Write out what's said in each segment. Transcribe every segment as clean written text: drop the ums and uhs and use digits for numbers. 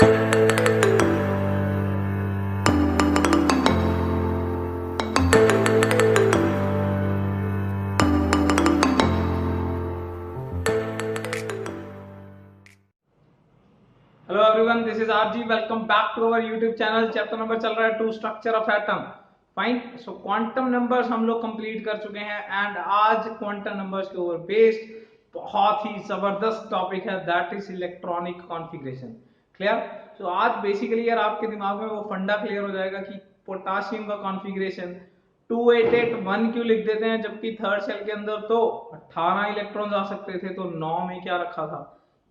Hello everyone, this is RG. Welcome back to our YouTube channel. Chapter number चल रहा है two structure of atom. Fine. So quantum numbers हम लोग complete कर चुके हैं एंड आज क्वांटम नंबर्स के ऊपर बेस्ड बहुत ही जबरदस्त टॉपिक है, that is electronic configuration. Clear? तो आज बेसिकली यार आपके दिमाग में वो फंडा क्लियर हो जाएगा कि पोटासियम का कॉन्फ़िगरेशन 2881 क्यों लिख देते हैं, जबकि थर्ड सेल के अंदर तो 18 इलेक्ट्रॉन्स आ सकते थे, तो 9 में क्या रखा था।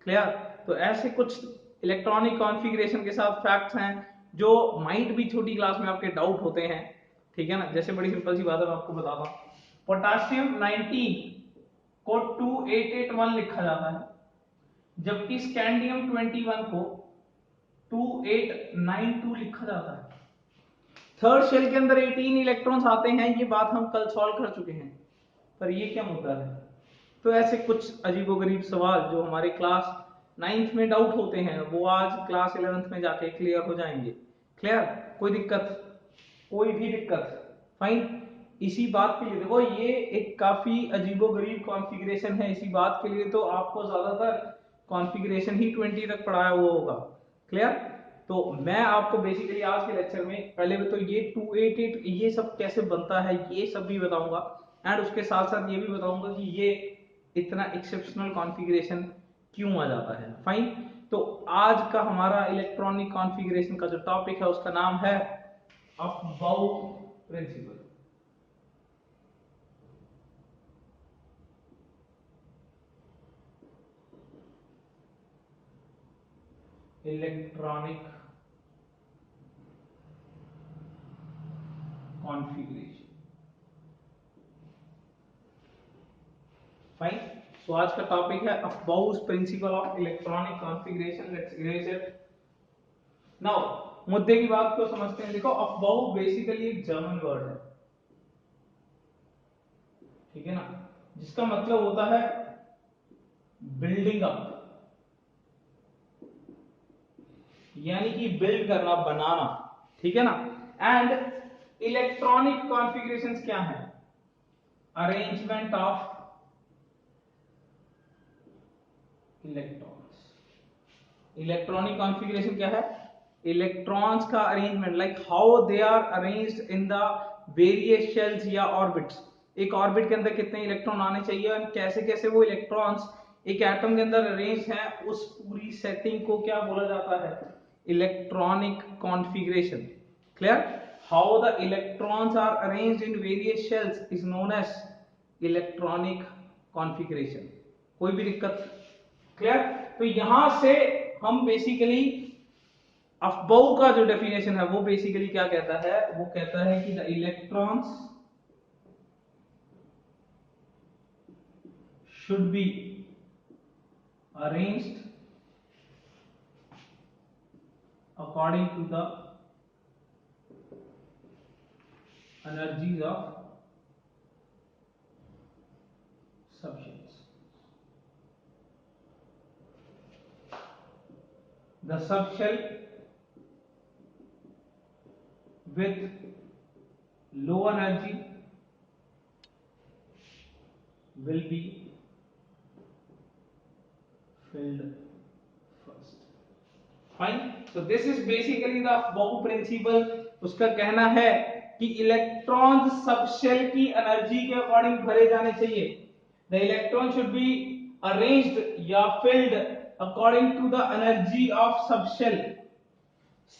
क्लियर? तो ऐसे कुछ इलेक्ट्रॉनिक कॉन्फ़िगरेशन के साथ फैक्ट्स हैं जो माइट भी छोटी क्लास में आपके डाउट होते हैं। ठीक है ना? जैसे बड़ी सिंपल सी बात है, मैं आपको बताता हूँ। पोटासियम 19 को 2881 लिखा जाता है, जबकि स्कैंडियम 21 को 2892 लिखा जाता है। थर्ड शेल के अंदर 18 इलेक्ट्रॉन्स आते हैं, ये बात हम कल सॉल्व कर चुके हैं, पर ये क्या मुद्दा है। तो ऐसे कुछ अजीबोगरीब सवाल जो हमारे क्लास 9th में डाउट होते हैं, वो आज क्लास 11th में जाके क्लियर हो जाएंगे। क्लियर? कोई दिक्कत? कोई भी दिक्कत? फाइन। इसी बात के लिए देखो, ये एक काफी अजीबोगरीब कॉन्फ़िगरेशन है। इसी बात के लिए तो आपको ज्यादातर कॉन्फ़िगरेशन ही 20 तक पढ़ाया हुआ होगा। क्लियर? तो मैं आपको बेसिकली आज के लेक्चर में पहले तो ये 288 ये सब कैसे बनता है ये सब भी बताऊंगा, एंड उसके साथ साथ ये भी बताऊंगा कि ये इतना एक्सेप्शनल कॉन्फ़िगरेशन क्यों आ जाता है। फाइन। तो आज का हमारा इलेक्ट्रॉनिक कॉन्फ़िगरेशन का जो टॉपिक है उसका नाम है Aufbau principle. Electronic configuration. Fine. So आज का टॉपिक है Aufbau's principle of electronic configuration. Let's erase it now. मुद्दे की बात को समझते हैं। देखो, अफबाउ बेसिकली एक जर्मन वर्ड है, ठीक है ना, जिसका मतलब होता है बिल्डिंग अप, यानी कि बिल्ड करना, बनाना। ठीक है ना? एंड इलेक्ट्रॉनिक कॉन्फ़िगरेशंस क्या है? Arrangement of electrons. Electronic configuration क्या है? इलेक्ट्रॉन्स का arrangement, like how they are arranged in the various shells या ऑर्बिट्स। एक ऑर्बिट के अंदर कितने इलेक्ट्रॉन आने चाहिए और कैसे कैसे वो इलेक्ट्रॉन्स एक एटम के अंदर अरेंज हैं, उस पूरी सेटिंग को क्या बोला जाता है? Electronic configuration. Clear? How the electrons are arranged in various shells is known as electronic configuration. कोई भी दिक्कत? क्लियर? तो यहां से हम बेसिकली अफबाउ का जो डेफिनेशन है वो बेसिकली क्या कहता है? वो कहता है कि the electrons should be arranged according to the energies of subshells. The subshell with low energy will be filled first. Fine. So this is basically the Bohr principle. उसका कहना है कि इलेक्ट्रॉन सबशेल की एनर्जी के according भरे जाने चाहिए। The electron should be arranged या filled according to the energy of subshell.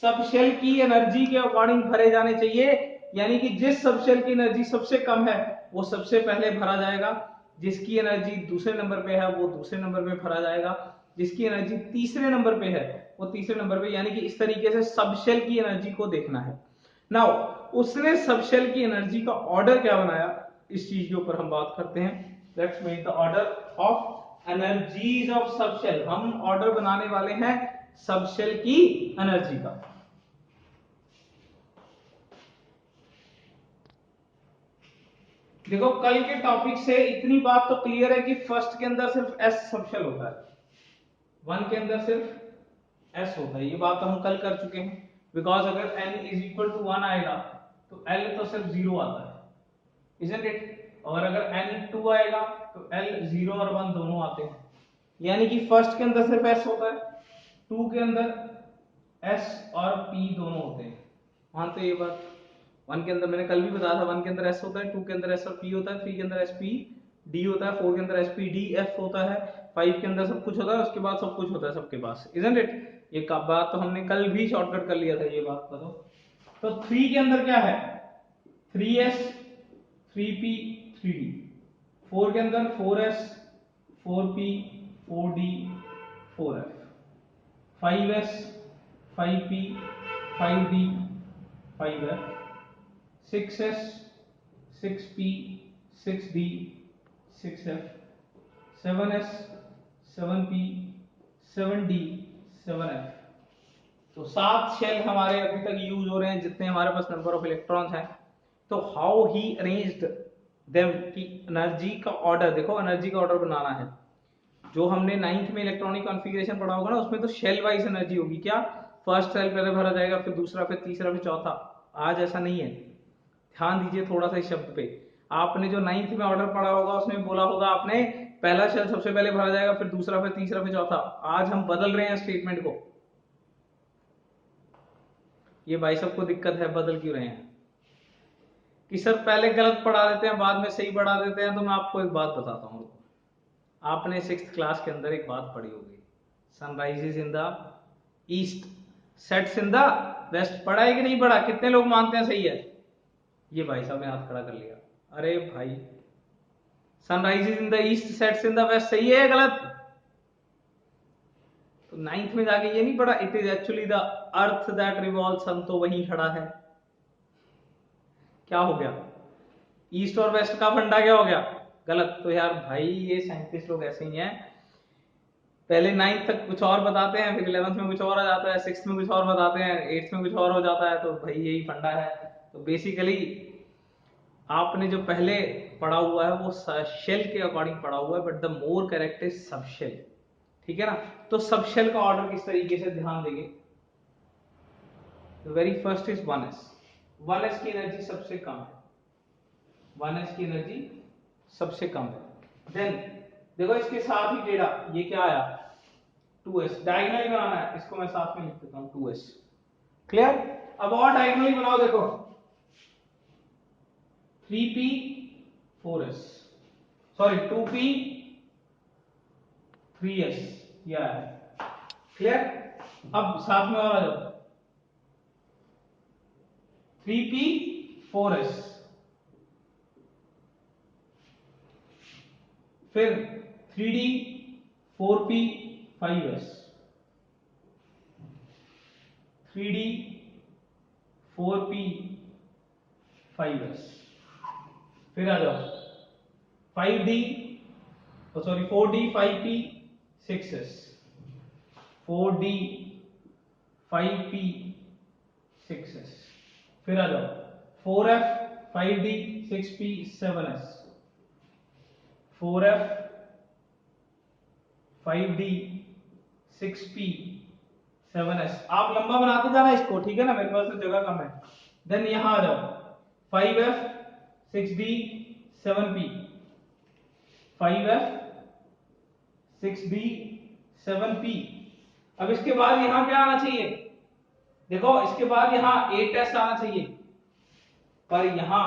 Subshell की एनर्जी के अकॉर्डिंग भरे जाने चाहिए, यानी कि जिस सबशेल की एनर्जी सबसे कम है वो सबसे पहले भरा जाएगा, जिसकी एनर्जी दूसरे नंबर पे है वो दूसरे नंबर पे भरा जाएगा, जिसकी एनर्जी तीसरे नंबर पे है वो तीसरे नंबर पे, यानी कि इस तरीके से सबशेल की एनर्जी को देखना है। नाउ उसने सबशेल की एनर्जी का ऑर्डर क्या बनाया, इस चीज के ऊपर हम बात करते हैं। Let's make the order of energies of subshell. हम ऑर्डर बनाने वाले हैं सबशेल की एनर्जी का। देखो, कल के टॉपिक से इतनी बात तो क्लियर है कि फर्स्ट के अंदर सिर्फ एस सबशेल होता है, वन के अंदर सिर्फ s होता है। ये बात तो हम कल कर चुके हैं, बिकॉज अगर n इज इक्वल टू 1 आएगा तो l तो सिर्फ 0 आता है, इजंट इट? और अगर n 2 आएगा तो l 0 और 1 दोनों आते हैं, यानी कि फर्स्ट के अंदर सिर्फ s होता है, 2 के अंदर s और p दोनों होते हैं। मानते ये बात? 1 के अंदर मैंने कल भी बताया था, 1 के अंदर s होता है, 2 के अंदर s और p होता है, 3 के अंदर s p d होता है, 4 के अंदर s p d f होता है, 5 के अंदर सब कुछ होता है, उसके बाद सब कुछ होता है सबके पास, इजंट इट? ये बात तो हमने कल भी शॉर्टकट कर लिया था ये बात का। तो 3 के अंदर क्या है? 3s 3p 3d। 4 के अंदर 4s 4p 4d 4f। 5s 5p 5d 5f। 6s 6p 6d 6f। 7s 7p 7d 7f। तो 7 शेल हमारे अभी तक यूज हो रहे हैं, जितने हमारे पास नंबर ऑफ इलेक्ट्रॉन्स हैं। तो हाउ ही अरेंज्ड देम की एनर्जी का ऑर्डर, देखो एनर्जी का ऑर्डर बनाना है। जो हमने 9th में इलेक्ट्रॉनिक कॉन्फ़िगरेशन पढ़ा होगा ना, उसमें तो शेल वाइज एनर्जी होगी। क्या? फर्स्ट सेल पहले भरा जाएगा, फिर दूसरा, फिर तीसरा, फिर चौथा। आज ऐसा नहीं है, ध्यान दीजिए थोड़ा सा इस शब्द पे। आपने जो 9th में ऑर्डर पढ़ा होगा उसमें बोला होगा आपने पहला शेल सबसे पहले भरा जाएगा, फिर दूसरा, फिर तीसरा, फिर चौथा। आज हम बदल रहे हैं स्टेटमेंट को। ये भाई सबको दिक्कत है, बदल क्यों रहे हैं कि सर पहले गलत पढ़ा देते हैं बाद में सही पढ़ा देते हैं। तो मैं आपको एक बात बताता हूँ, आपने 6th क्लास के अंदर एक बात पढ़ी होगी, sun rises in the east sets in the west. पढ़ा है कि नहीं पढ़ा? कितने लोग मानते हैं सही है? ये भाई साहब ने हाथ खड़ा कर लिया। अरे भाई, sun rises in the east sets in the west सही है या गलत? तो 9th में जाके ये नहीं पढ़ा, it is actually the earth that revolves, sun तो वहीं खड़ा है। क्या हो गया? ईस्ट और वेस्ट का फंडा क्या हो गया? गलत। तो यार भाई ये साइंटिस्ट लोग ऐसे ही हैं, पहले 9th तक कुछ और बताते हैं, फिर 11th में कुछ और आ जाता है, 6th में कुछ और बताते हैं, 8th में कुछ और हो जाता है। तो भाई यही फंडा है। तो बेसिकली आपने जो पहले पढ़ा हुआ है वो शेल के अकॉर्डिंग पढ़ा हुआ है, but the more correct is subshell, ठीक है ना? तो सब शेल का ऑर्डर किस तरीके से ध्यान देंगे। Very first is 1s। 1s की एनर्जी सबसे कम है, 1s की एनर्जी सबसे कम है। देन देखो इसके साथ ही टेढ़ा, ये क्या आया? 2s। डायगोनली बनाना है, इसको मैं साथ में लिख देता हूं 2s। क्लियर? अब और डायगोनली बनाओ, देखो 3p 4s, sorry 2p 3s, यह है। क्लियर? अब साथ में और आ जाओ, 3p 4s, फिर 3d 4p 5s, 3d 4p 5s, फिर आ जाओ 5d, sorry 4d 5p 6s, 4d 5p 6s, फिर आ जाओ 4f 5d 6p 7s, 4f 5d 6p 7s। आप लंबा बनाते जाना इसको, ठीक है ना? मेरे पास तो जगह कम है। देन यहां आ जाओ 5f 6d 7p, 5f 6d 7p। अब इसके बाद यहां क्या आना चाहिए? देखो इसके बाद यहां 8s आना चाहिए, पर यहां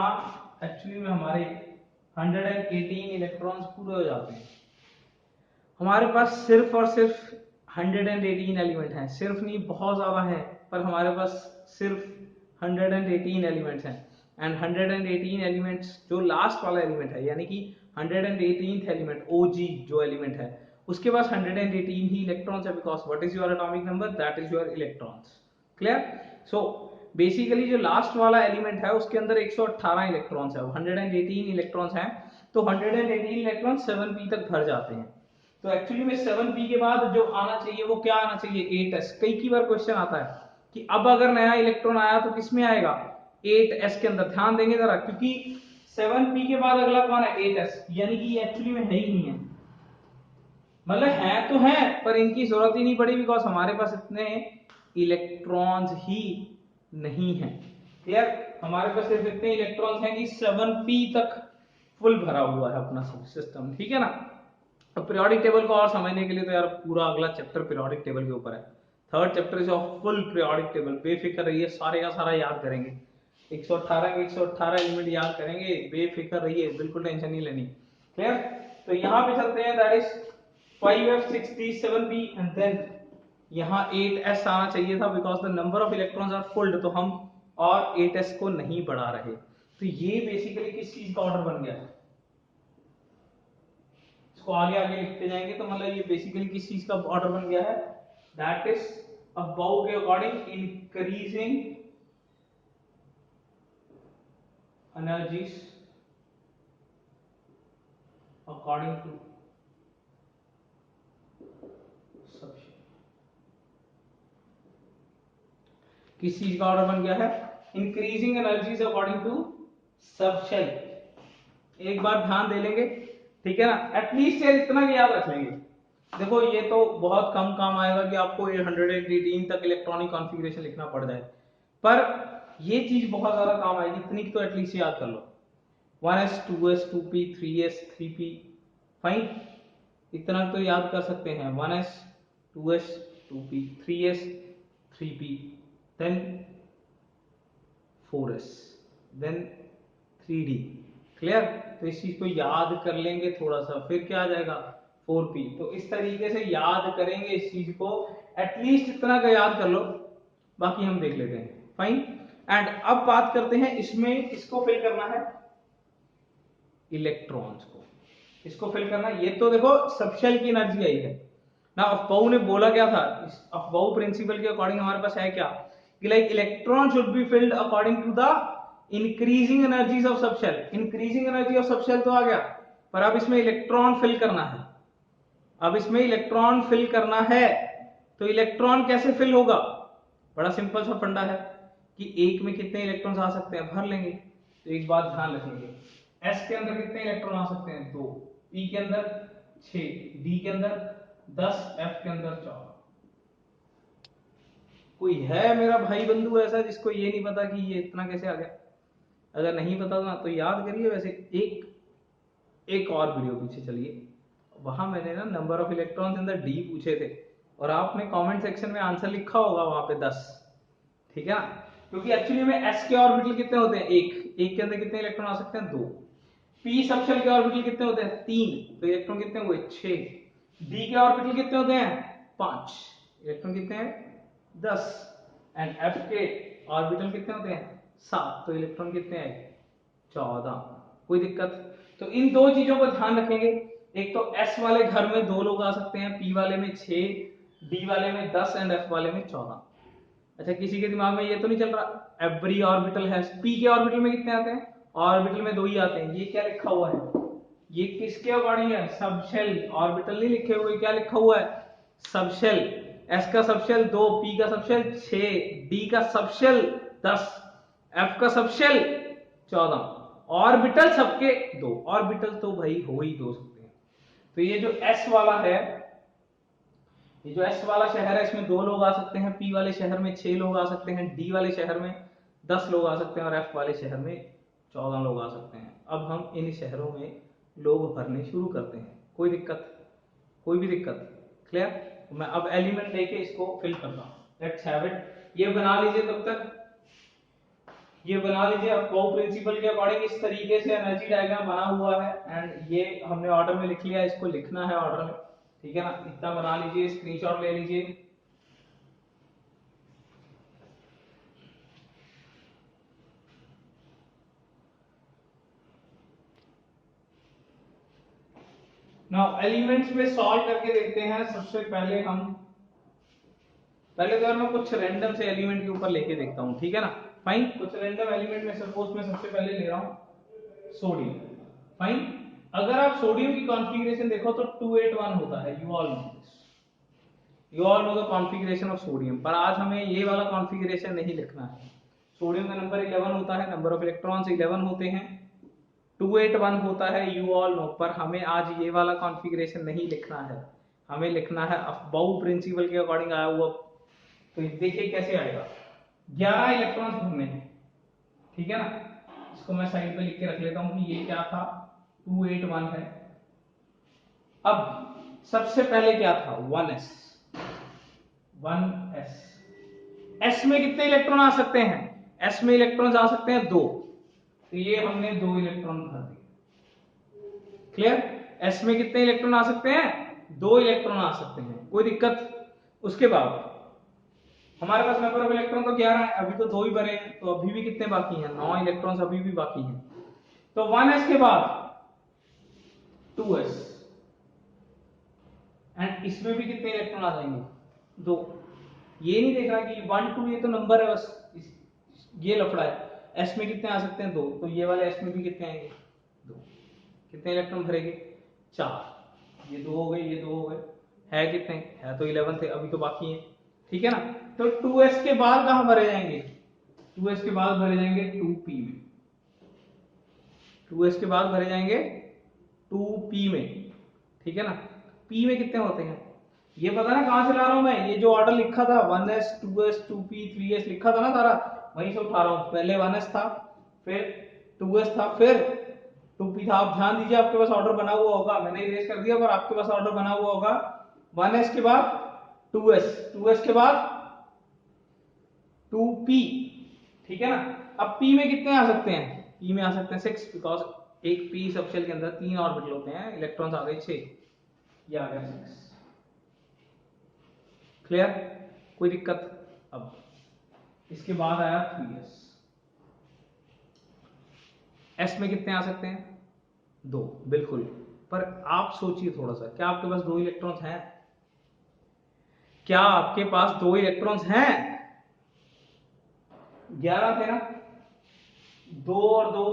एक्चुअली में हमारे 118 इलेक्ट्रॉन्स पूरे हो जाते हैं। हमारे पास सिर्फ और सिर्फ 118 एलिमेंट हैं, सिर्फ नहीं बहुत ज्यादा है, पर हमारे पास सिर्फ 118 एलिमेंट्स हैं। एंड 118 एलिमेंट्स, जो लास्ट वाला एलिमेंट है यानी कि 118th एलिमेंट OG जो एलिमेंट है, उसके पास 118 ही इलेक्ट्रॉन्स है, because what is your atomic number? That is your electrons. Clear? So basically जो लास्ट वाला एलिमेंट है उसके अंदर 118 इलेक्ट्रॉन्स है, 118 इलेक्ट्रॉन्स हैं, तो 118 इलेक्ट्रॉन 7p तक भर जाते हैं। तो एक्चुअली में 7p के बाद जो आना चाहिए वो क्या आना चाहिए? 8s। कई बार क्वेश्चन आता है कि अब अगर नया इलेक्ट्रॉन आया तो किसमें आएगा? 8s के अंदर। ध्यान देंगे जरा, क्योंकि 7p के बाद अगला कौन है? 8s, यानी कि एक्चुअली में है ही नहीं है। मतलब है तो है पर इनकी जरूरत ही नहीं पड़ी, बिकॉज हमारे पास इतने इलेक्ट्रॉन्स ही नहीं है। क्लियर, हमारे पास सिर्फ इतने इलेक्ट्रॉन्स हैं कि 7p तक फुल भरा हुआ है अपना सिस्टम, ठीक है ना। अब पीरियोडिक टेबल को और समझने के लिए तो यार पूरा अगला चैप्टर पीरियोडिक टेबल के ऊपर है। Third chapter is of full periodic table, बेफिक्र रहिए, सारे का सारा याद करेंगे। 118 के 118 एलिमेंट याद करेंगे, बेफिक्र रहिए, बिल्कुल टेंशन नहीं लेनी। क्लियर, तो यहाँ पे चलते हैं, that is 5f 6d 7p and then यहाँ 8s आना चाहिए था, because the number of electrons are fulled, तो हम और 8s को नहीं बढ़ा रहे। तो ये बेसिकली किस चीज का ऑर्डर बन गया है, इसको आगे आगे लिखते जाएंगे तो मतलब ये बेसिकली किस चीज का ऑर्डर बन गया है, दैट इज अबाउ के according increasing energies according to subshell. किस चीज का ऑर्डर बन गया है, increasing energies according to subshell. एक बार ध्यान दे लेंगे, ठीक है ना, एटलीस्ट यार इतना भी याद रख लेंगे। देखो ये तो बहुत कम काम आएगा कि आपको 118 तक इलेक्ट्रॉनिक कॉन्फ़िगरेशन लिखना पड़ जाए, पर ये चीज बहुत ज्यादा काम आएगी, इतनी तो एटलीस्ट याद कर लो। 1s 2s 2p 3s 3p, fine, इतना तो याद कर सकते हैं। 1s 2s 2p 3s 3p, then 4s, then 3d। Clear, तो इस चीज को याद कर लेंगे थोड़ा सा, फिर क्या आ जाएगा 4p। तो इस तरीके से याद करेंगे इस चीज को, एटलीस्ट इतना का याद कर लो, बाकी हम देख लेते हैं, फाइन। एंड अब बात करते हैं इसमें किसको फिल करना है, इलेक्ट्रॉन्स को, इसको फिल करना है। ये तो देखो सबशेल की एनर्जी आई है ना, अफबाऊ ने बोला क्या था, इस अफबाऊ प्रिंसिपल के अकॉर्डिंग हमारे पास है क्या, कि like electron should be filled according to the increasing energies of subshell. Increasing energy of subshell तो आ गया, पर अब इसमें इलेक्ट्रॉन फिल करना है, अब इसमें इलेक्ट्रॉन फिल करना है। तो इलेक्ट्रॉन कैसे फिल होगा, बड़ा सिंपल सा फंडा है कि एक में कितने इलेक्ट्रॉन्स आ सकते हैं, भर लेंगे। तो एक बात ध्यान रखेंगे, एस के अंदर कितने इलेक्ट्रॉन आ सकते हैं, 2, पी के अंदर 6, डी के अंदर 10, एफ के अंदर 14। कोई है मेरा भाई बंधु ऐसा जिसको ये नहीं पता कि ये इतना कैसे आ गया, अगर नहीं पता ना तो याद करिए। वैसे एक और वीडियो पीछे चलिए, वहां मैंने ना number of electrons in the D पूछे थे, और आपने कमेंट सेक्शन में आंसर लिखा होगा वहां पे 10, ठीक है ना, क्योंकि एक्चुअली में एस के ऑर्बिटल कितने होते हैं, एक के अंदर कितने इलेक्ट्रॉन आ सकते हैं, 2। पी सबशेल के ऑर्बिटल कितने होते हैं, 3, तो इलेक्ट्रॉन कितने हुए, 6। डी के ऑर्बिटल कितने होते हैं, 5, इलेक्ट्रॉन कितने हैं, 10। एंड एफ के ऑर्बिटल कितने होते हैं, 7, तो इलेक्ट्रॉन कितने आए, 14। कोई दिक्कत, तो इन दो चीजों को ध्यान रखेंगे, एक तो एस वाले घर में 2 लोग आ सकते हैं, पी वाले में 6, डी वाले में 10 एंड एफ वाले में 14। अच्छा, किसी के दिमाग में ये तो नहीं चल रहा एवरी ऑर्बिटल है, पी के ऑर्बिटल में कितने आते हैं, ऑर्बिटल में 2 ही आते हैं, ये क्या लिखा हुआ है, ये किसके अकॉर्डिंग है, सबशेल, ऑर्बिटल नहीं लिखे हुए, क्या लिखा हुआ है, सबशेल। एस का सबशेल 2, पी का सबशेल 6, डी का सबशेल 10, एफ का सबशेल 14। ऑर्बिटल सबके 2, ऑर्बिटल तो भाई हो ही 2 सकते हैं। तो ये जो एस वाला है, ये जो एस वाला शहर है, इसमें 2 लोग आ सकते हैं, पी वाले शहर में 6 लोग आ सकते हैं, डी वाले शहर में 10 लोग आ सकते हैं, और एफ वाले शहर में 14 लोग आ सकते हैं। अब हम इन शहरों में लोग भरने शुरू करते हैं, कोई दिक्कत, कोई भी दिक्कत, क्लियर। मैं अब एलिमेंट लेके इसको फिल करता हूँ, लेट्स हैव इट। ये बना लीजिए तब तक, ये बना लीजिए अफबाऊ प्रिंसिपल के अकॉर्डिंग इस तरीके से एनर्जी डायग्राम बना हुआ है, एंड ये हमने ऑर्डर में लिख लिया, इसको लिखना है ऑर्डर में, ठीक है ना। इतना बना लीजिए, स्क्रीनशॉट ले लीजिए। नाउ एलिमेंट्स में सॉल्व करके देखते हैं। सबसे पहले पहले तो यार मैं कुछ रैंडम से एलिमेंट के ऊपर लेके देखता हूँ, ठीक है ना, फाइन। कुछ रैंडम एलिमेंट में सपोज मैं सबसे पहले ले रहा हूँ सोडियम, फाइन। अगर आप सोडियम की कॉन्फ़िगरेशन देखो तो 281 होता है, you all know the configuration of sodium, पर आज हमें ये वाला कॉन्फ़िगरेशन नहीं लिखना है। सोडियम का नंबर 11 होता है, नंबर ऑफ इलेक्ट्रॉन्स 11 होते हैं, 281 होता है, यू ऑल नो, पर हमें आज ये वाला कॉन्फ़िगरेशन नहीं लिखना है। हमें लिखना है अफबाउ प्रिंसिपल के अकॉर्डिंग आया हुआ। तो देखिए कैसे आएगा, 11 इलेक्ट्रॉन्स भरने हैं, ठीक है ना। इसको मैं साइड पे लिख के रख लेता हूं कि ये क्या था, 281 है। अब सबसे पहले क्या था, 1s। 1s, s में कितने इलेक्ट्रॉन आ सकते हैं, s में इलेक्ट्रॉन्स आ सकते हैं 2, तो ये हमने 2 इलेक्ट्रॉन भर दिए। क्लियर, s में कितने इलेक्ट्रॉन आ सकते हैं, 2 इलेक्ट्रॉन आ सकते हैं, कोई दिक्कत। उसके बाद हमारे पास नंबर ऑफ इलेक्ट्रॉन तो 11 है, अभी तो 2 ही भरे हैं, तो अभी भी कितने बाकी हैं, 9 इलेक्ट्रॉन्स अभी भी बाकी हैं। तो 1s के बाद 2s, एंड इसमें भी कितने इलेक्ट्रॉन आ जाएंगे, 2। ये नहीं देख रहा कि 1 2 ये तो नंबर है बस, ये लफड़ा है। s में कितने आ सकते हैं, 2, तो ये वाले s में भी कितने आएंगे, 2। कितने इलेक्ट्रॉन भरेंगे, 4। ये 2 हो गए, ये 2 हो गए, है कितने, है तो 11 थे, अभी तो बाकी है, ठीक है ना। तो 2s के बाद कहां भरे जाएंगे, 2s के बाद भरे जाएंगे 2p में, 2s के बाद भरे जाएंगे 2p में, ठीक है ना। p में कितने होते हैं, ये पता ना कहां से ला रहा हूं मैं, ये जो ऑर्डर लिखा था 1s 2s 2p 3s लिखा था ना सारा, वहीं से उठा रहा हूं। पहले 1s था, फिर 2s था, फिर 2p था। आप ध्यान दीजिए, आपके पास ऑर्डर बना हुआ होगा, मैंने इरेज कर दिया पर आपके पास ऑर्डर बना हुआ होगा, 1s के बाद 2s, 2s के बाद 2p, ठीक है ना। अब p में कितने आ सकते हैं, p में आ सकते हैं 6, बिकॉज एक p सबशेल के अंदर 3 ऑर्बिटल होते हैं, इलेक्ट्रॉन्स आ गए 6, ये आ गया 6। क्लियर, कोई दिक्कत। अब इसके बाद आया 3s, s में कितने आ सकते हैं, 2, बिल्कुल। पर आप सोचिए थोड़ा सा, क्या आपके पास 2 इलेक्ट्रॉन्स हैं, क्या आपके पास 2 इलेक्ट्रॉन्स हैं, 11 थे ना, 2 और 2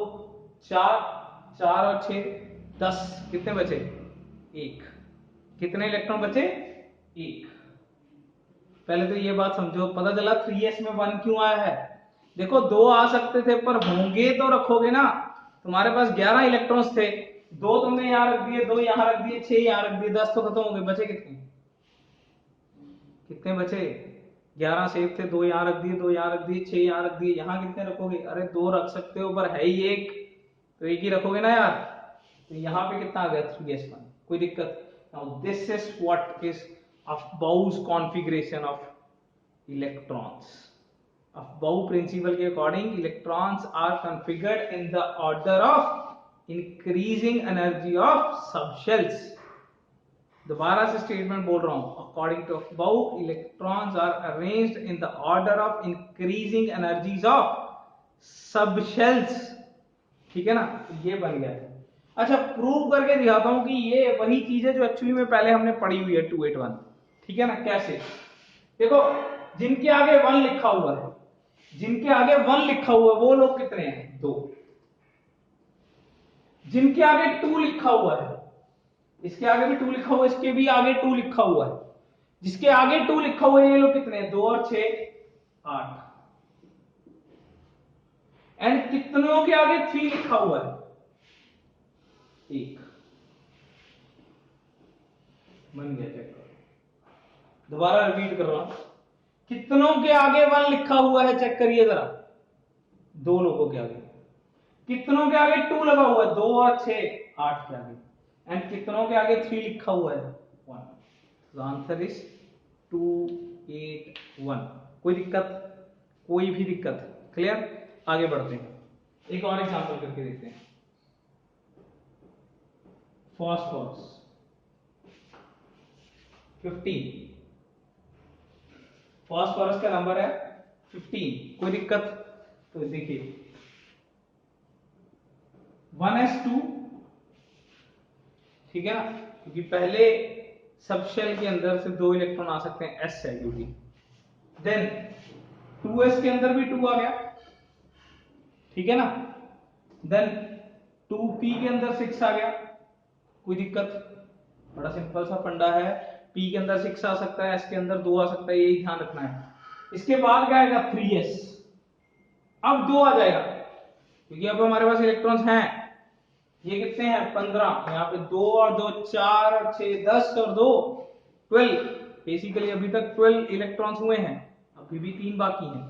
4, 4 और 6 10, कितने बचे, 1। कितने इलेक्ट्रॉन बचे, 1। पहले तो ये बात समझो, पता चला 3s में 1 क्यों आया है। देखो 2 आ सकते थे, पर होंगे तो रखोगे ना, तुम्हारे पास 11 इलेक्ट्रॉन्स थे, 2 तुमने यहां रख दिए, 2 यहां रख दिए, 6 यहां रख दिए, 10 तो खत्म हो गए, बचे कितने, कितने बचे, 11 सेफ थे, 2 यहां रख दिए, 2 यहां रख दिए, 6 यहां रख दिए, यहां कितने रखोगे, अरे 2 रख सकते हो, पर है ही 1, तो 1 ही रखोगे ना यार। तो यहां पे कितना आ गया, 3s1, कोई दिक्कत। Now this is what is Aufbau's configuration of electrons. Aufbau principle के according electrons are configured in the order of increasing energy of subshells. दोबारा से स्टेटमेंट बोल रहा हूं, according to Aufbau electrons are arranged in the order of increasing energies of subshells, ठीक है ना। तो ये बन गया है। अच्छा, प्रूव करके दिखाता हूं कि ये वही चीज है जो एक्चुअली में पहले हमने पढ़ी हुई है 281, ठीक है ना। कैसे, देखो जिनके आगे 1 लिखा हुआ है, जिनके आगे 1 लिखा हुआ है वो लोग कितने हैं, 2। जिनके आगे 2 लिखा हुआ है, इसके आगे भी 2 लिखा हुआ है, इसके भी आगे 2 लिखा हुआ है, जिसके आगे 2 लिखा हुआ है ये लोग कितने हैं, 2 और 6 8। एंड कितनों के आगे 3 लिखा हुआ है, 1। बन गया, चेक करो, दोबारा रिपीट कर रहा हूं, कितनों के आगे 1 लिखा हुआ है, चेक करिए जरा, 2 लोगों के आगे। कितनों के आगे 2 लगा हुआ है, 2 और 6 8 के आगे। एंड कितनों के आगे 3 लिखा हुआ है, 1। तो आंसर इज 281। कोई दिक्कत, कोई भी दिक्कत, क्लियर। आगे बढ़ते हैं, एक और एग्जांपल करके देखते हैं। फॉस्फोरस 15, फॉस्फोरस का नंबर है 15, कोई दिक्कत। तो देखिए 1s2, ठीक है ना, क्योंकि पहले सबशेल के अंदर से 2 इलेक्ट्रॉन आ सकते हैं, s है क्योंकि। देन 2s के अंदर भी 2 आ गया, ठीक है ना। देन 2p के अंदर 6 आ गया, कोई दिक्कत, बड़ा सिंपल सा फंडा है, p के अंदर 6 आ सकता है, s के अंदर 2 आ सकता है, यही ध्यान रखना है। इसके बाद क्या आएगा, 3s, अब 2 आ जाएगा, क्योंकि अब हमारे पास इलेक्ट्रॉन्स हैं, ये कितने हैं, 15, यहाँ पे 2 और 2 4 और 6 10 और 2 12, बेसिकली अभी तक 12 इलेक्ट्रॉन्स हुए हैं, अभी भी 3 बाकी हैं।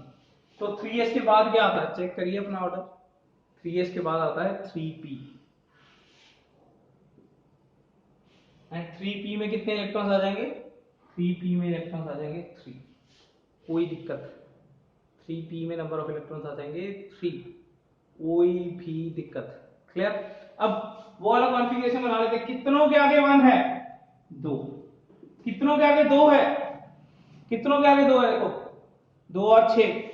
तो 3s के बाद क्या आता है, चेक करिए अपना ऑर्डर। 3s के बाद आता है 3p, एंड 3p में कितने इलेक्ट्रॉन्स आ जाएंगे, 3p में इलेक्ट्रॉन्स आ जाएंगे 3, कोई दिक्कत। 3p में नंबर ऑफ इलेक्ट्रॉन्स आ जाएंगे 3, कोई भी दिक्कत। क्लियर। अब वो वाला कॉन्फ़िगरेशन बना लेते हैं। कितनों के आगे 1 है, 2, कितनों के आगे 2 है, कितनों के आगे 2 है, देखो 2 और 6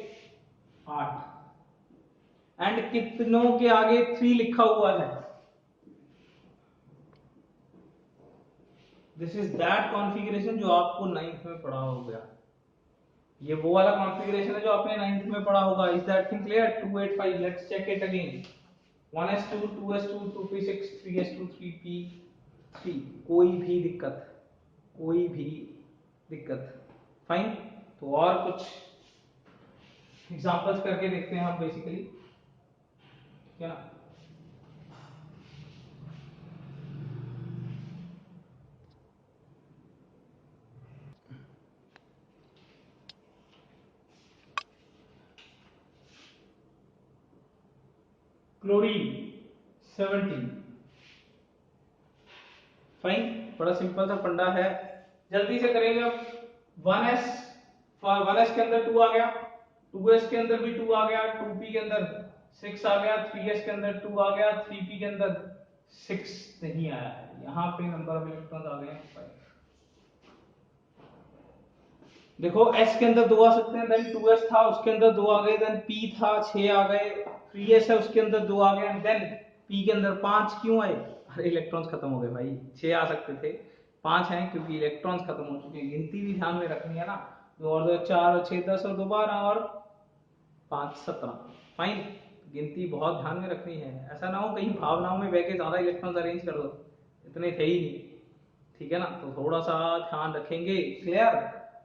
8, एंड कितनों के आगे 3 लिखा हुआ है। दिस इज दैट कॉन्फ़िगरेशन जो आपको 9th में पढ़ा होगा। ये वो वाला कॉन्फ़िगरेशन है जो आपने 9th में पढ़ा होगा। Is that thing clear? 285, let's check it again. 1s2 2s2 2p6 3s2 3p3, कोई भी दिक्कत, कोई भी दिक्कत। फाइन। तो और कुछ एग्जांपल्स करके देखते हैं हम बेसिकली, क्या ना। क्लोरीन 17। फाइन, बड़ा सिंपल सा फंडा है, जल्दी से करेंगे। अब 1s, 1s के अंदर 2 आ गया, 2s के अंदर भी 2 आ गया, 2p के अंदर 6 आ गया, 3s के अंदर 2 आ गया, 3p के अंदर 6 नहीं आया है। यहां पे नंबर ऑफ इलेक्ट्रॉन्स आ गए 5। देखो s के अंदर 2 आ सकते हैं, देन 2s था उसके अंदर 2 आ गए, देन p था 6 आ गए, 3s है उसके अंदर 2 आ गए, एंड देन p के अंदर 5 क्यों आए? अरे इलेक्ट्रॉन्स खत्म हो गए भाई। 6 आ सकते थे, 5 हैं क्योंकि इलेक्ट्रॉन्स खत्म हो चुके हैं। गिनती भी ध्यान में रखनी है ना, 2 और 2 4 और 6 10 और 2 12 और 5 17। फाइन, गिनती बहुत ध्यान में रखनी है, ऐसा ना हो कहीं भावनाओं में बह के ज्यादा इलेक्ट्रॉन्स अरेंज कर दो, इतने थे ही नहीं। ठीक है ना, तो थोड़ा सा ध्यान रखेंगे। क्लियर,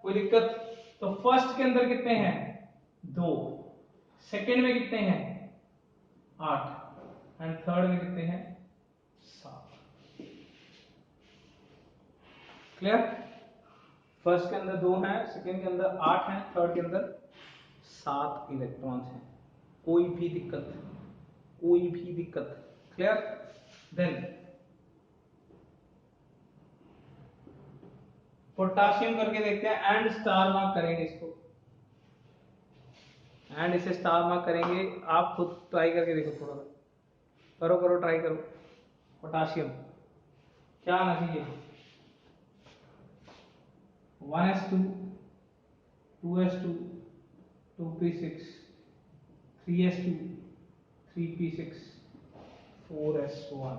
कोई दिक्कत? तो फर्स्ट के अंदर कितने हैं, 2, सेकेंड में कितने हैं 8, एंड थर्ड में कितने हैं 7। क्लियर, फर्स्ट के अंदर 2 हैं, सेकेंड के अंदर 8 हैं, थर्ड के अंदर 7 इलेक्ट्रॉन्स हैं, कोई भी दिक्कत, कोई भी दिक्कत। क्लियर। देन पोटाशियम करके देखते हैं, एंड स्टार मार्क करेंगे इसको, एंड इसे स्टार मार्क करेंगे। आप खुद ट्राई करके देखो, थोड़ा सा करो करो, ट्राई करो। पोटाशियम क्या आना चाहिए, 1s2 2s2 2p6 3s2 3p6 4s1।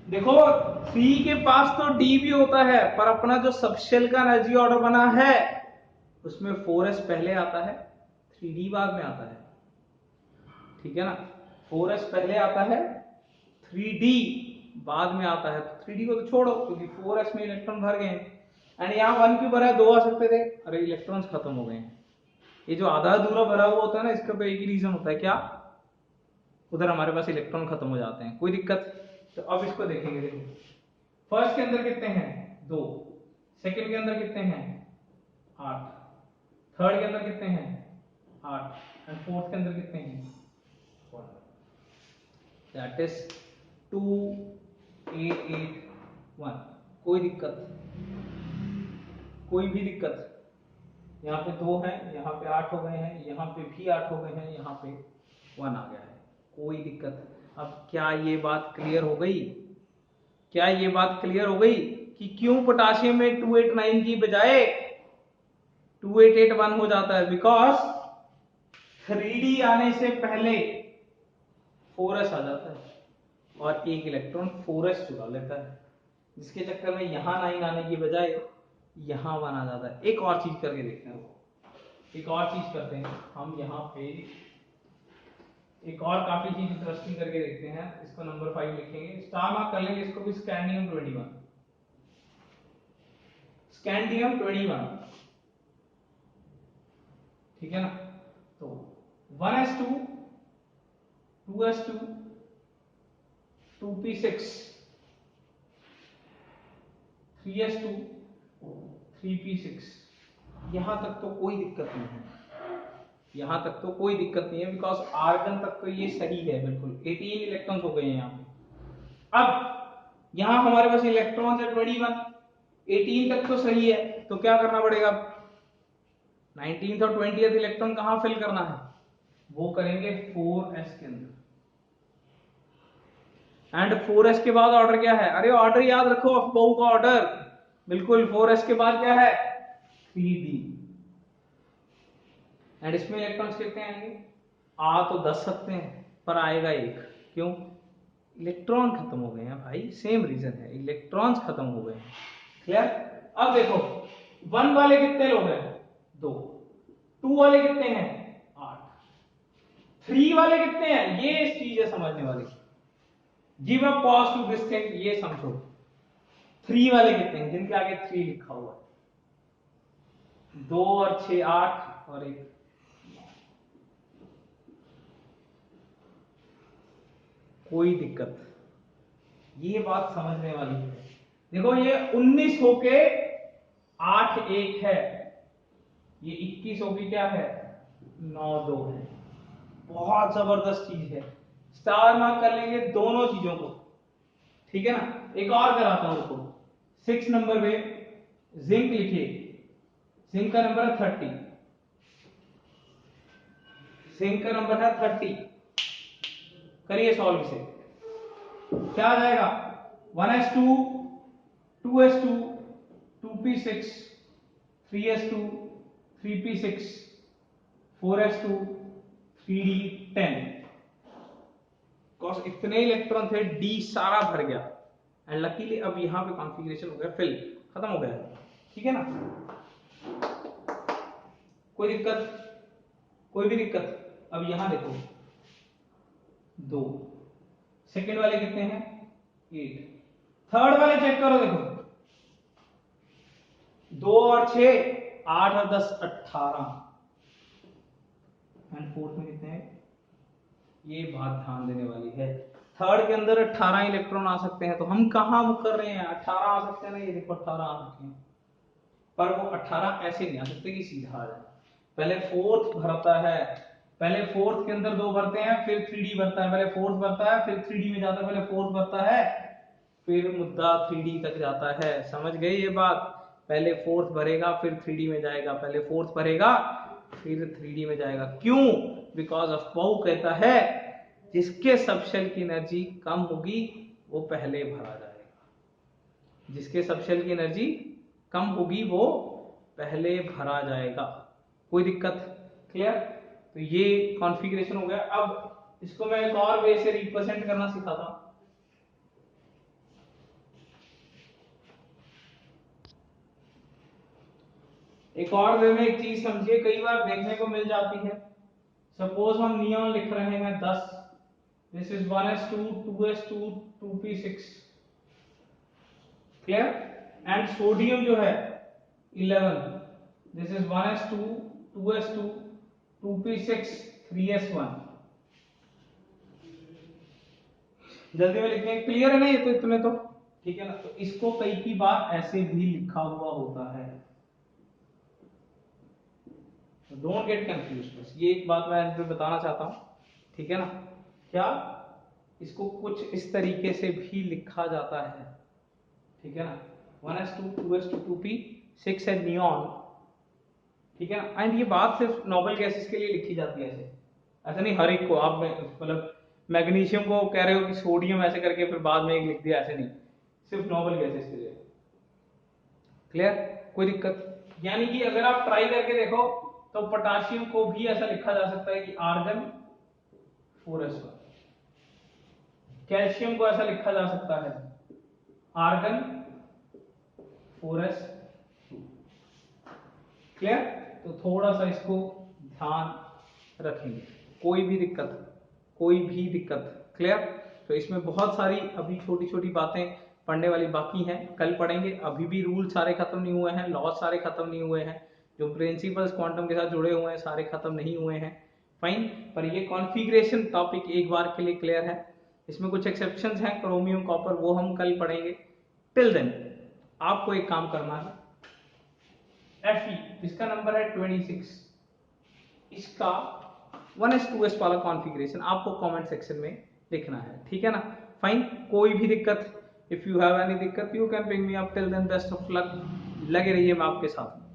देखो 3 के पास तो d भी होता है, पर अपना जो सबशेल का एनर्जी ऑर्डर बना है उसमें 4s पहले आता है, 3d बाद में आता है। ठीक है ना, 4s पहले आता है, 3d बाद में आता है। तो 3d को तो छोड़ो क्योंकि 4s में इलेक्ट्रॉन भर गए हैं, एंड यहाँ 1 क्यों भरा है, 2 आ सकते थे, अरे इलेक्ट्रॉन्स खत्म हो गए हैं। ये जो आधा अधूरा भरा हुआ होता है ना, इसका तो एक ही रीजन होता है, क्या, उधर हमारे पास इलेक्ट्रॉन खत्म हो जाते हैं। कोई दिक्कत? तो अब इसको देखेंगे। देखो फर्स्ट के अंदर कितने हैं 2, सेकंड के अंदर कितने हैं 8, थर्ड के अंदर कितने हैं 8, एंड फोर्थ के अंदर कितने हैं 1, दैट इज 2 8 8 1। कोई दिक्कत, कोई भी दिक्कत? यहाँ पे 2 हैं, यहाँ पे 8 हो गए हैं, यहाँ पे भी 8 हो गए हैं, यहाँ पे 1 आ गया है, कोई दिक्कत? अब क्या ये बात क्लियर हो गई? क्या ये बात क्लियर हो गई कि क्यों पोटाशियम में 289 की बजाय 2881 हो जाता है? बिकॉज 3d आने से पहले 4s आ जाता है और एक इलेक्ट्रॉन 4s चुरा लेता है, जिसके चक्कर में यहां 9 आने की बजाय यहां 1 आ जाता है। एक और चीज करके देखते हैं, एक और चीज करते हैं हम यहाँ पे, एक और काफी चीज इंटरेस्टिंग करके देखते हैं। इसको नंबर 5 लिखेंगे, स्टार मार्क कर लेंगे इसको भी, स्कैंडियम 21, स्कैंडियम 21। ठीक है ना, तो 1s2 2s2 2p6 3s2 3p6, यहां तक तो कोई दिक्कत नहीं है, यहां तक तो कोई दिक्कत नहीं है, बिकॉज आर्गन तक तो ये सही है बिल्कुल। 18 इलेक्ट्रॉन्स हो गए हैं यहाँ पे। अब यहाँ हमारे पास इलेक्ट्रॉन्स है 21, 18 तक तो सही है, तो क्या करना पड़ेगा, 19th और 20th इलेक्ट्रॉन कहां फिल करना है, वो करेंगे 4s के अंदर। एंड 4s के बाद ऑर्डर क्या है, अरे ऑर्डर याद रखो, अफबाऊ का ऑर्डर, बिल्कुल 4s के बाद क्या है 3d। एंड इसमें इलेक्ट्रॉन्स कितने आएंगे, आ तो 10 सकते हैं पर आएगा 1, क्यों, इलेक्ट्रॉन खत्म हो गए हैं भाई, सेम रीजन है, इलेक्ट्रॉन्स खत्म हो गए हैं। क्लियर। अब देखो 1 वाले कितने लोग हैं, 2, 2 वाले कितने हैं 8, 3 वाले कितने हैं, ये चीज है समझने वाली, give a pause to this thing, ये समझो 3 वाले कितने हैं जिनके आगे 3 लिखा हुआ है, 2 और 6 8 और 1, कोई दिक्कत, ये बात समझने वाली है। देखो ये 19 होके 8 1 है, ये 21 होके क्या है 9 2 है, बहुत जबरदस्त चीज है। स्टार मार्क कर लेंगे दोनों चीजों को, ठीक है ना। एक और कराता हूं उसको, 6 नंबर पे जिंक लिखिए, जिंक का नंबर है 30, जिंक का नंबर है 30, करिए सॉल्व इसे, क्या आ जाएगा 1s2 2s2 2p6 3s2 3p6 4s2 3d10, because इतने इलेक्ट्रॉन थे, डी सारा भर गया, एंड लकीली अब यहां पे कॉन्फ़िगरेशन हो गया फिल, खत्म हो गया, ठीक है ना, कोई दिक्कत, कोई भी दिक्कत। अब यहां देखो 2, सेकेंड वाले कितने हैं 8, थर्ड वाले चेक करो, देखो 2 और 6 8 और 10 18, एंड फोर्थ में कितने हैं, ये बात ध्यान देने वाली है, थर्ड के अंदर 18 इलेक्ट्रॉन आ सकते हैं, तो हम कहां बुक कर रहे हैं, 18 आ सकते हैं ना, ये देखो 18 आ सकते हैं, पर वो 18 ऐसे नहीं आ सकते कि सीधा आ जाए, पहले फोर्थ भरता है, पहले फोर्थ के अंदर 2 भरते हैं, फिर 3d भरता है, पहले फोर्थ भरता है, फिर 3d में जाता है, पहले फोर्थ भरता है, फिर मुद्दा 3d तक जाता है, समझ गए ये बात, पहले फोर्थ भरेगा फिर 3d में जाएगा, पहले फोर्थ भरेगा फिर 3d में जाएगा, क्यों, बिकॉज ऑफ पाउ कहता है जिसके सबशेल की एनर्जी कम होगी वो पहले भरा जाएगा, जिसके सबशेल की एनर्जी कम होगी वो पहले भरा जाएगा, कोई दिक्कत, क्लियर। तो ये कॉन्फ़िगरेशन हो गया। अब इसको मैं एक और वे से रिप्रेजेंट करना सिखाता हूं, एक और वे में एक चीज समझिए, कई बार देखने को मिल जाती है, सपोज हम नियॉन लिख रहे हैं 10, this is 1s2 2s2 2p6, clear, and sodium जो है 11, this is 1s2 2s2 2p6 3s1, जल्दी में लिखते हैं, क्लियर है ना ये, तो इतने तो ठीक है ना। तो इसको कई की बार ऐसे भी लिखा हुआ होता है, डोंट गेट कंफ्यूज, बस ये एक बात मैं आपको बताना चाहता हूं, ठीक है ना, क्या इसको कुछ इस तरीके से भी लिखा जाता है, ठीक है ना, 1s2 2s2 2p6 है नियॉन, ठीक है ना, एंड ये बात सिर्फ नोबल गैसेस के लिए लिखी जाती है, ऐसे ऐसा नहीं हर एक को, आप मतलब मैग्नीशियम को कह रहे हो कि सोडियम ऐसे करके फिर बाद में एक लिख दिया, ऐसे नहीं, सिर्फ नोबल गैसेस के लिए, क्लियर, कोई दिक्कत। यानी कि अगर आप ट्राई करके देखो तो पोटाशियम को भी ऐसा लिखा जा सकता है कि आर्गन 4s1, कैल्शियम को ऐसा लिखा जा सकता है आर्गन 4s2, क्लियर। तो थोड़ा सा इसको ध्यान रखेंगे, कोई भी दिक्कत, कोई भी दिक्कत, क्लियर। तो इसमें बहुत सारी अभी छोटी छोटी बातें पढ़ने वाली बाकी हैं, कल पढ़ेंगे, अभी भी रूल सारे खत्म नहीं हुए हैं, लॉ सारे खत्म नहीं हुए हैं, जो प्रिंसिपल्स क्वांटम के साथ जुड़े हुए हैं सारे खत्म नहीं हुए हैं, फाइन। पर ये कॉन्फ़िगरेशन टॉपिक एक बार के लिए क्लियर है, इसमें कुछ एक्सेप्शंस हैं क्रोमियम कॉपर, वो हम कल पढ़ेंगे। टिल देन आपको एक काम करना है, Fe इसका नंबर है 26, इसका 1:2 वाला कॉन्फ़िगरेशन आपको कमेंट सेक्शन में लिखना है, ठीक है ना। फाइन, कोई भी दिक्कत, इफ यू हैव एनी दिक्कत you can ping me up, till then best of luck, लगे रहिए मैं आपके साथ।